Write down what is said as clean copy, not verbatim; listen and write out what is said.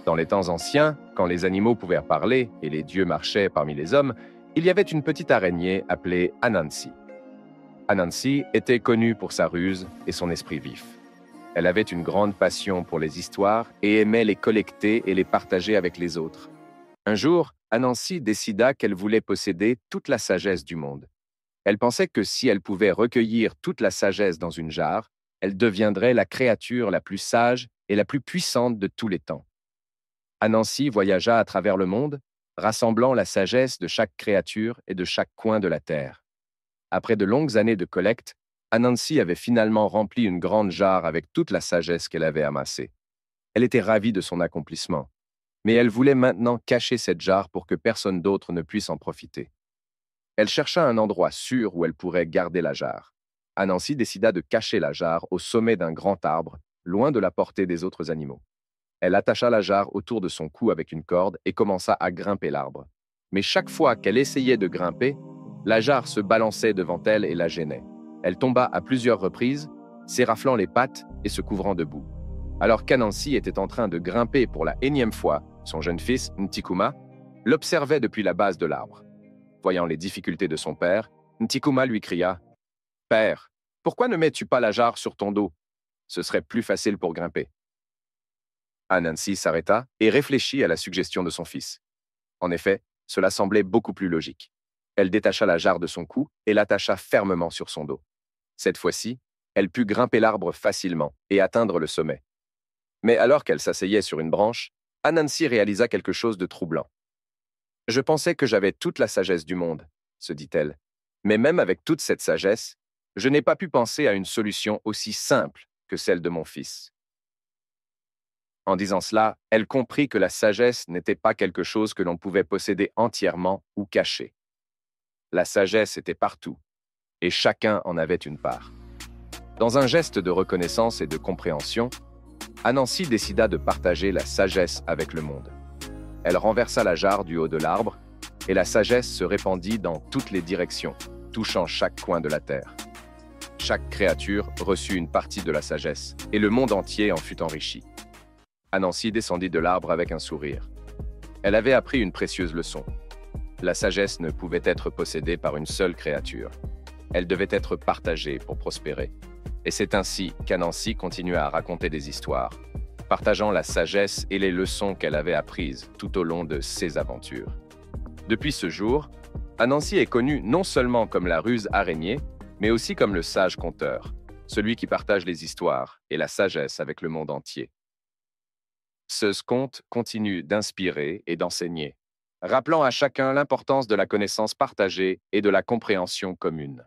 Dans les temps anciens, quand les animaux pouvaient parler et les dieux marchaient parmi les hommes, il y avait une petite araignée appelée Anansi. Anansi était connue pour sa ruse et son esprit vif. Elle avait une grande passion pour les histoires et aimait les collecter et les partager avec les autres. Un jour, Anansi décida qu'elle voulait posséder toute la sagesse du monde. Elle pensait que si elle pouvait recueillir toute la sagesse dans une jarre, elle deviendrait la créature la plus sage et la plus puissante de tous les temps. Anansi voyagea à travers le monde, rassemblant la sagesse de chaque créature et de chaque coin de la terre. Après de longues années de collecte, Anansi avait finalement rempli une grande jarre avec toute la sagesse qu'elle avait amassée. Elle était ravie de son accomplissement, mais elle voulait maintenant cacher cette jarre pour que personne d'autre ne puisse en profiter. Elle chercha un endroit sûr où elle pourrait garder la jarre. Anansi décida de cacher la jarre au sommet d'un grand arbre, loin de la portée des autres animaux. Elle attacha la jarre autour de son cou avec une corde et commença à grimper l'arbre. Mais chaque fois qu'elle essayait de grimper, la jarre se balançait devant elle et la gênait. Elle tomba à plusieurs reprises, s'éraflant les pattes et se couvrant de boue. Alors qu'Anansi était en train de grimper pour la énième fois, son jeune fils, Ntikuma, l'observait depuis la base de l'arbre. Voyant les difficultés de son père, Ntikuma lui cria « Père, pourquoi ne mets-tu pas la jarre sur ton dos? Ce serait plus facile pour grimper. » Anansi s'arrêta et réfléchit à la suggestion de son fils. En effet, cela semblait beaucoup plus logique. Elle détacha la jarre de son cou et l'attacha fermement sur son dos. Cette fois-ci, elle put grimper l'arbre facilement et atteindre le sommet. Mais alors qu'elle s'asseyait sur une branche, Anansi réalisa quelque chose de troublant. « Je pensais que j'avais toute la sagesse du monde, » se dit-elle. Mais même avec toute cette sagesse, je n'ai pas pu penser à une solution aussi simple que celle de mon fils. En disant cela, elle comprit que la sagesse n'était pas quelque chose que l'on pouvait posséder entièrement ou cacher. La sagesse était partout, et chacun en avait une part. Dans un geste de reconnaissance et de compréhension, Anansi décida de partager la sagesse avec le monde. Elle renversa la jarre du haut de l'arbre, et la sagesse se répandit dans toutes les directions, touchant chaque coin de la terre. Chaque créature reçut une partie de la sagesse, et le monde entier en fut enrichi. Anansi descendit de l'arbre avec un sourire. Elle avait appris une précieuse leçon. La sagesse ne pouvait être possédée par une seule créature. Elle devait être partagée pour prospérer. Et c'est ainsi qu'Anansi continua à raconter des histoires, partageant la sagesse et les leçons qu'elle avait apprises tout au long de ses aventures. Depuis ce jour, Anansi est connue non seulement comme la ruse araignée, mais aussi comme le sage conteur, celui qui partage les histoires et la sagesse avec le monde entier. Ce conte continue d'inspirer et d'enseigner, rappelant à chacun l'importance de la connaissance partagée et de la compréhension commune.